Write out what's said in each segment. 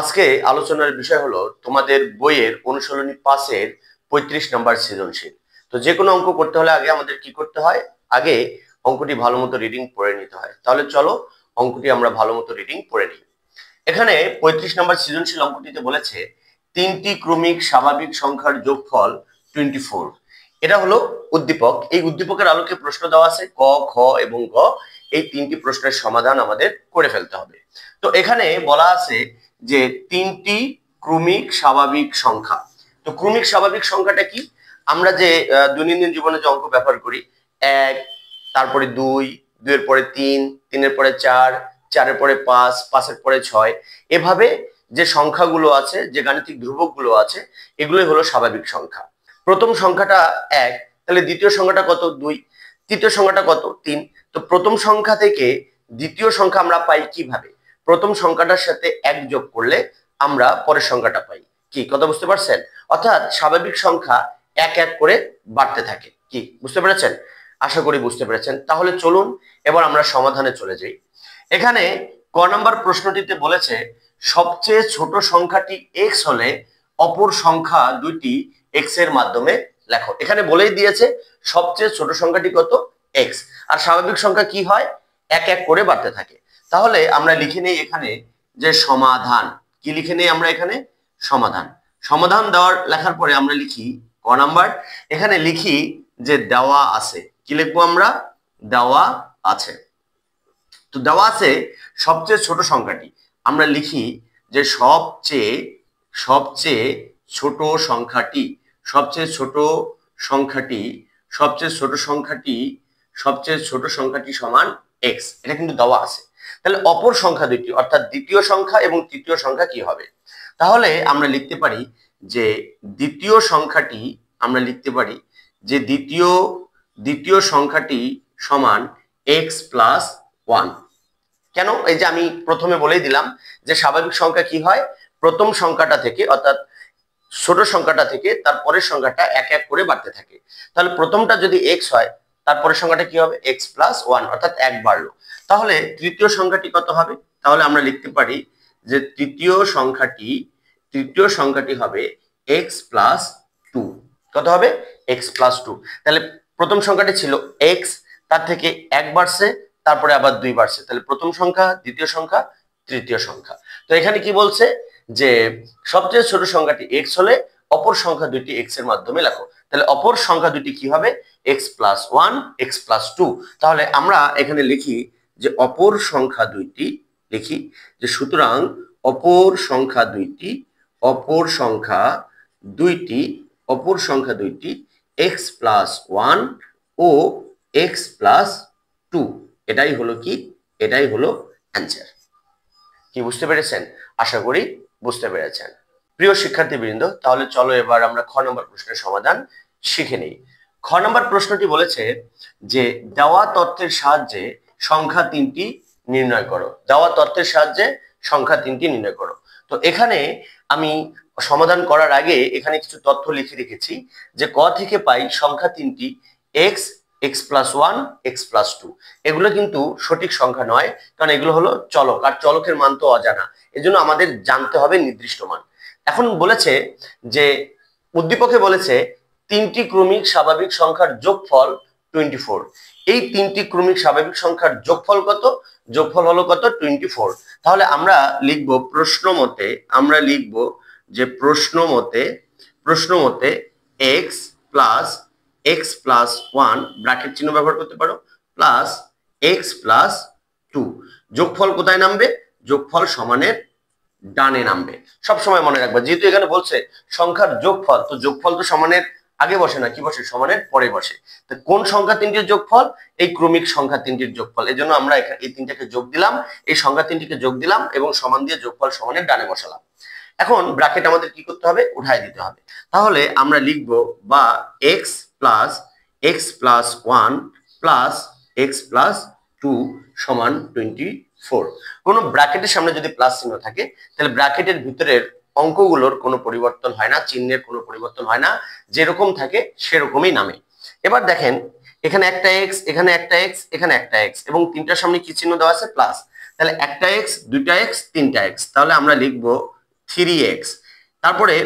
আজকে আলোচনার বিষয় হলো তোমাদের বইয়ের অনুশীলনী 5-এর 35 নম্বর সৃজনশীল। তো যে কোনো অঙ্ক করতে হলে আগে আমাদের কি করতে হয়, আগে অঙ্কটি ভালো মতো রিডিং পড়ে নিতে হয়। তাহলে চলো অঙ্কটি আমরা ভালো মতো রিডিং পড়ে নিই। এখানে 35 নম্বর সৃজনশীল অঙ্কটিতে বলেছে তিনটি ক্রমিক স্বাভাবিক সংখ্যার যোগফল 24। এটা হলো উদ্দীপক। এই উদ্দীপকের আলোকে প্রশ্ন দেওয়া আছে ক, খ এবং গ। এই তিনটি প্রশ্নের সমাধান আমাদের করে ফেলতে হবে। তো এখানে বলা আছে যে তিনটি ক্রমিক স্বাভাবিক সংখ্যা। তো ক্রমিক স্বাভাবিক সংখ্যাটা কি? আমরা যে দৈনন্দিন জীবনে যে অঙ্ক ব্যবহার করি, 1, তারপরে 2, 2 এর পরে 3, 3 এর পরে 4, 4 এর পরে 5, 5 এর পরে 6, এভাবে যে সংখ্যাগুলো আছে, যে গাণিতিক ধ্রুবকগুলো আছে, এগুলোই হলো স্বাভাবিক সংখ্যা। প্রথম সংখ্যাটা 1, তাহলে দ্বিতীয় সংখ্যাটা কত? 2, তৃতীয় সংখ্যাটা কত? 3। তো প্রথম সংখ্যা থেকে দ্বিতীয় সংখ্যা আমরা পাই কিভাবে? প্রথম সংখ্যাটার সাথে 1 যোগ করলে আমরা পরের সংখ্যাটা পাই। কি কথা বুঝতে পারছেন? অর্থাৎ স্বাভাবিক সংখ্যা এক এক করে বাড়তে থাকে। কি বুঝতে পেরেছেন? আশা করি বুঝতে পেরেছেন। তাহলে চলুন এবার আমরা সমাধানে চলে যাই। এখানে ক নম্বর প্রশ্নটিতে বলেছে সবচেয়ে ছোট সংখ্যাটি x হলে অপর সংখ্যা দুইটি x এর মাধ্যমে লেখো। এখানে বলেই দিয়েছে সবচেয়ে ছোট সংখ্যাটি কত? x। আর স্বাভাবিক সংখ্যা কি হয়? এক এক করে বাড়তে থাকে। তাহলে আমরা লিখে নেই এখানে যে সমাধান। কি লিখে নেই আমরা এখানে? সমাধান। সমাধান লেখার পরে আমরা লিখি ক নাম্বার, এখানে লিখি যে দেওয়া আছে। কি লিখবো আমরা? দেওয়া আছে। তো দেওয়া আছে সবচেয়ে ছোট সংখ্যাটি, আমরা লিখি যে সবচেয়ে ছোট সংখ্যাটি, সবচেয়ে ছোট সংখ্যাটি, সবচেয়ে ছোট সংখ্যাটি সমান x। এটা কিন্তু দেওয়া আছে। তাহলে অপর সংখ্যা দুইটি, অর্থাৎ দ্বিতীয় সংখ্যা এবং তৃতীয় সংখ্যা কি হবে? তাহলে আমরা লিখতে পারি যে দ্বিতীয় সংখ্যাটি, আমরা লিখতে পারি যে দ্বিতীয় সংখ্যাটি সমান x প্লাস 1। কেন? এই যে আমি প্রথমে বলেই দিলাম যে স্বাভাবিক সংখ্যা কি হয়? প্রথম সংখ্যাটা থেকে, অর্থাৎ ছোট সংখ্যাটা থেকে তারপরের সংখ্যাটা এক এক করে বাড়তে থাকে। তাহলে প্রথমটা যদি x হয়, তারপরের সংখ্যাটা কি হবে? x প্লাস 1, অর্থাৎ 1 বাড়লো। তাহলে তৃতীয় সংখ্যাটি কত হবে? তাহলে আমরা লিখতে পারি যে তৃতীয় সংখ্যাটি হবে x প্লাস 2। কত হবে? x plus 2। তাহলে প্রথম সংখ্যাটি ছিল x, তার থেকে 1 বাড়ছে, তারপরে আবার 2 বাড়ছে। তাহলে প্রথম সংখ্যা, দ্বিতীয় সংখ্যা, তৃতীয় সংখ্যা। তো এখানে কি বলছে যে সবচেয়ে ছোট সংখ্যাটি x হলে অপর সংখ্যা দুইটি x এর মাধ্যমে লেখো। তাহলে অপর সংখ্যা দুইটি কি হবে? x plus 1, x plus 2। তাহলে আমরা এখানে লিখি যে অপর সংখ্যা দুইটি, লিখি যে সুতরাং অপর সংখ্যা দুইটি x প্লাস 1 ও x প্লাস 2। এটাই হলো কি? এটাই হলো অ্যান্সার। কি বুঝতে পেরেছেন? আশা করি বুঝতে পেরেছেন। প্রিয় শিক্ষার্থীবৃন্দ, তাহলে চলো এবার আমরা খ নম্বর প্রশ্নের সমাধান শিখে নিই। খ নম্বর প্রশ্নটি বলেছে যে দেওয়া তথ্যের সাহায্যে সংখ্যা 3টি নির্ণয় করো। দেওয়া তথ্যের সাহায্যে সংখ্যা 3টি নির্ণয় করো। তো এখানে আমি সমাধান করার আগে এখানে কিছু তথ্য লিখে রেখেছি যে ক থেকে পাই সংখ্যা 3টি x, x plus 1, x plus 2। এগুলো কিন্তু সঠিক সংখ্যা নয়, কারণ এগুলো হলো চলক, আর চলকের মান তো অজানা। এজন্য আমাদের জানতে হবে নির্দিষ্ট মান। এখন বলেছে যে উদ্দীপকে বলেছে তিনটি ক্রমিক স্বাভাবিক সংখ্যার যোগফল 24। এই তিনটি ক্রমিক স্বাভাবিক সংখ্যার যোগফল কত? যোগফল হলো কত? 24। তাহলে আমরা লিখব প্রশ্ন মতে, আমরা লিখব যে প্রশ্ন মতে x প্লাস 1 ব্র্যাকেট চিহ্ন ব্যবহার করতে পারো, প্লাস x প্লাস 2। যোগফল কোথায় নামবে? যোগফল সমানের ডানে নামবে। সবসময় মনে রাখবা, যেহেতু এখানে বলছে সংখ্যার যোগফল, তো যোগফল তো সমানের আগে বসে না, কি বসে? সমানের পরে বসে। তো কোন সংখ্যা 3টির যোগফল? এই ক্রমিক সংখ্যা 3টির যোগফল। এজন্য আমরা এই 3টাকে যোগ দিলাম, এই সংখ্যা 3টিকে যোগ দিলাম এবং সমান দিয়ে যোগফল সমানের ডানে বসালাম। এখন ব্র্যাকেট আমাদের কি করতে হবে? উঠায় দিতে হবে। তাহলে আমরা লিখব বা x plus 1 plus x plus 2 সমান 24। কোন ব্র্যাকেটের সামনে যদি প্লাস চিহ্ন থাকে তাহলে ব্র্যাকেটের ভিতরের অঙ্কগুলোর কোনো পরিবর্তন হয় না, চিহ্নের কোনো পরিবর্তন হয় না, যেরকম থাকে সেরকমই নামে। এবার দেখেন এখানে একটা x, এখানে একটা x, এখানে একটা x এবং তিনটার সামনে কি চিহ্ন দেওয়া আছে? প্লাস। তাহলে একটা x, দুইটা x, তিনটা x। তাহলে আমরা লিখব 3x, তারপরে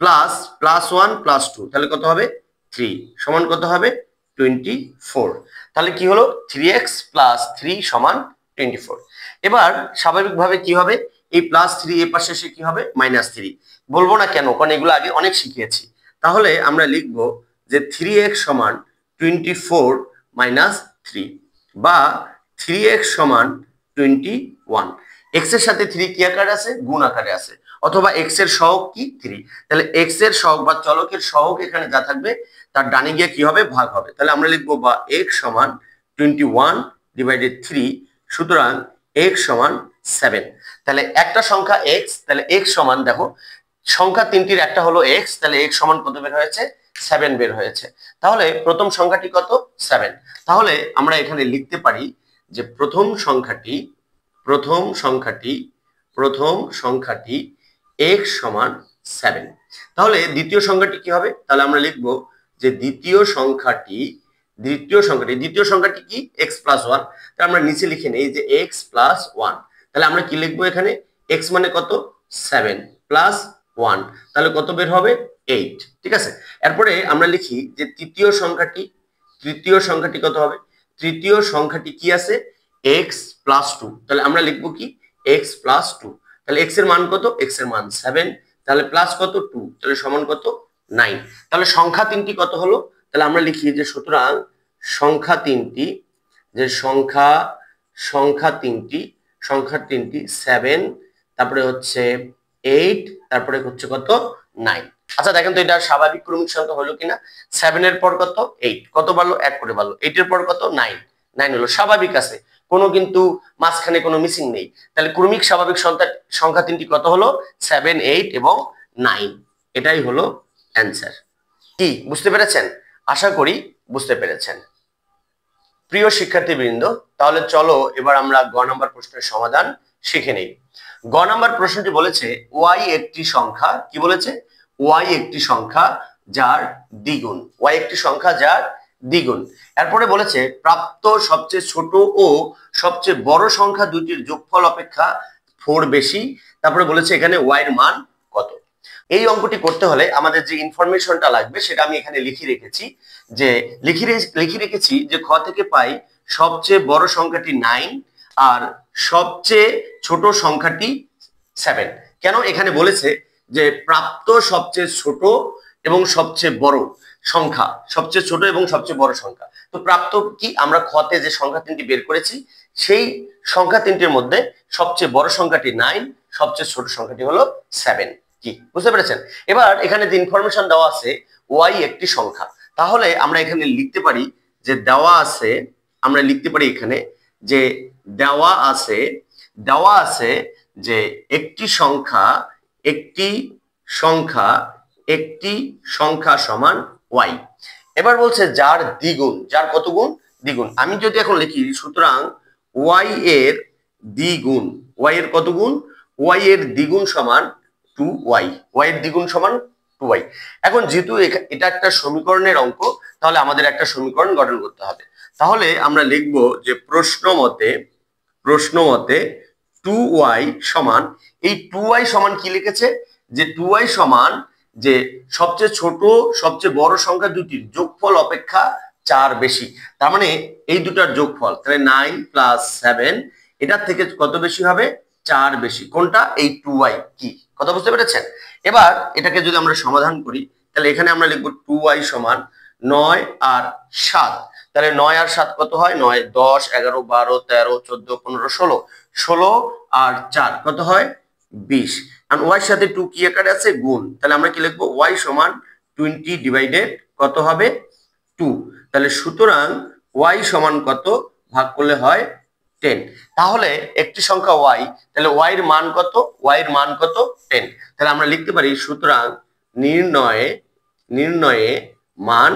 প্লাস প্লাস 1 প্লাস 2, তাহলে কত হবে 3 সমান কত হবে 24। তাহলে কি হলো 3x প্লাস 3 সমান 24। এবার স্বাভাবিকভাবে কি হবে, এই প্লাস 3 এর পাশে এসে কি হবে মাইনাস 3, বলবো না কেন, কারণ এগুলো আগে অনেক শিখিয়েছি। তাহলে আমরা লিখবো যে 3x সমান 24 মাইনাস 3, বা 3x সমান 21। x এর সাথে 3 কি আকারে আছে, গুণ আকারে আছে, অথবা x এর সহগ কি 3, তাহলে x এর সহগ বা চলকের সহগ এখানে যা থাকবে তার ডানে গিয়ে কি হবে, ভাগ হবে। তাহলে আমরা লিখবো বা x সমান 21 ডিভাইডেড 3, সুতরাং x সমান 7। তাহলে একটা সংখ্যা x, তাহলে x সমান, দেখো সংখ্যা তিনটির একটা হলো x, তাহলে x সমান কত বের হয়েছে 7 বের হয়েছে। তাহলে প্রথম সংখ্যাটি কত 7। তাহলে আমরা এখানে লিখতে পারি যে প্রথম সংখ্যাটি x সমান 7। তাহলে দ্বিতীয় সংখ্যাটি কি হবে, তাহলে আমরা লিখবো যে দ্বিতীয় সংখ্যাটি কি x প্লাস 1, তাহলে আমরা নিচে লিখে নেই যে x প্লাস 1। তাহলে আমরা কি লিখবো এখানে, x মানে কত 7 প্লাস 1, তাহলে কত বের হবে 8। ঠিক আছে, এরপরে আমরা লিখি যে তৃতীয় সংখ্যাটি কত হবে, তৃতীয় সংখ্যাটি কি আছে x প্লাস 2, তাহলে আমরা লিখবো কি x প্লাস 2। তাহলে x এর মান কত, x এর মান 7, তাহলে প্লাস কত 2, তাহলে সমান কত 9। তাহলে সংখ্যা তিনটি কত হলো, তাহলে আমরা লিখি যে সুতরাং সংখ্যা তিনটি 7, তারপরে হচ্ছে 8, তারপরে হচ্ছে কত 9। আচ্ছা দেখেন তো এটা স্বাভাবিক ক্রমিক সংখ্যা হলো কিনা, 7 এর পর কত 8, কত বাড়লো 1 করে বাড়লো, 8 এর পর কত 9 হলো, স্বাভাবিক আছে, কোনো কিন্তু মাঝখানে কোনো মিসিং নেই। তাহলে ক্রমিক স্বাভাবিক সংখ্যা তিনটি কত হলো 7, 8 এবং 9, এটাই হলো অ্যান্সার। কি বুঝতে পেরেছেন? আশা করি বুঝতে পেরেছেন। প্রিয় শিক্ষার্থীবৃন্দ, তাহলে চলো এবার আমরা গ নাম্বার প্রশ্নের সমাধান শিখে নেই। গ নাম্বার প্রশ্নটি বলেছে y একটি সংখ্যা, কি বলেছে, y একটি সংখ্যা যার দ্বিগুণ। এরপরে বলেছে প্রাপ্ত সবচেয়ে ছোট ও সবচেয়ে বড় সংখ্যা দুইটির যোগফল অপেক্ষা 4 বেশি। তারপরে বলেছে এখানে y এর মান কত। এই অঙ্কটি করতে হলে আমাদের যে ইনফরমেশনটা লাগবে সেটা আমি এখানে লিখে রেখেছি যে খ থেকে পাই সবচেয়ে বড় সংখ্যাটি 9 আর সবচেয়ে ছোট সংখ্যাটি 7। কেন এখানে বলেছে যে প্রাপ্ত সবচেয়ে ছোট এবং সবচেয়ে বড় সংখ্যা, সবচেয়ে ছোট এবং সবচেয়ে বড় সংখ্যা, তো প্রাপ্ত কি, আমরা খতে যে সংখ্যা তিনটি বের করেছি সেই সংখ্যা তিনটির মধ্যে সবচেয়ে বড় সংখ্যাটি 9, সবচেয়ে ছোট সংখ্যাটি হলো 7। কি বুঝতে পেরেছেন? এবার এখানে যে ইনফরমেশন দেওয়া আছে y একটি সংখ্যা, তাহলে আমরা এখানে লিখতে পারি যে দেওয়া আছে এখানে যে দেওয়া আছে যে একটি সংখ্যা সমান y। এবার বলছে যার দ্বিগুণ, যার কত গুণ, দ্বিগুণ। আমি যদি এখন লিখি সুতরাং y এর দ্বিগুণ, y এর কত গুণ, y এর দ্বিগুণ সমান 2y, y এর দ্বিগুণ সমান 2y। এখন যেহেতু এটা একটা সমীকরণের অঙ্ক, তাহলে আমাদের একটা সমীকরণ গঠন করতে হবে। তাহলে আমরা লিখব যে প্রশ্ন মতে 2y সমান, এই 2y সমান কি লিখেছে যে 2y সমান যে সবচেয়ে ছোট সবচেয়ে বড় সংখ্যা দুটির যোগফল অপেক্ষা 4 বেশি। তার মানে এই দুটার যোগফল, তাহলে 9 প্লাস 7 এটার থেকে কত বেশি হবে, 4 বেশি। কোনটা, এই 2y। কি কথা বুঝতে পেরেছেন? এবার এটাকে যদি আমরা সমাধান করি তাহলে এখানে আমরা লিখব 2y সমান 9 আর 7। তাহলে 9 আর 7 কত হয়, 9 10 11 12 13 14 15 16, 16 আর 4 কত হয় 20। আর y এর সাথে 2 কি আকারে আছে, গুণ। তাহলে আমরা কি লিখব, y সমান 20 ডিভাইডেড কত হবে 2। তাহলে সুতরাং y সমান কত, ভাগ করলে হয় 10। তাহলে একটি সংখ্যা y, তাহলে y এর মান কত, y এর মান কত 10। তাহলে আমরা লিখতে পারি সুতরাং নির্ণয়ে মান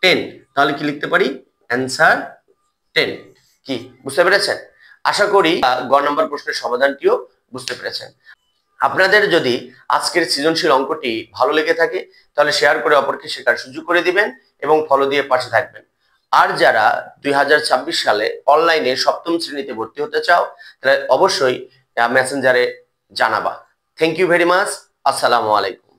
10। তাহলে কি লিখতে পারি, অ্যান্সার 10। কি বুঝতে পেরেছেন? আশা করি গ নাম্বার প্রশ্নের সমাধানটিও বুঝতে পেরেছেন। আপনাদের যদি আজকের সৃজনশীল অঙ্কটি ভালো লেগে থাকে তাহলে শেয়ার করে অপরকে শেখার সুযোগ করে দিবেন এবং ফলো দিয়ে পাশে থাকবেন। আর যারা 2026 সালে অনলাইনে 7ম শ্রেণীতে ভর্তি হতে চাও তাহলে অবশ্যই মেসেঞ্জারে জানাবা। Thank you very much. আসসালামু আলাইকুম।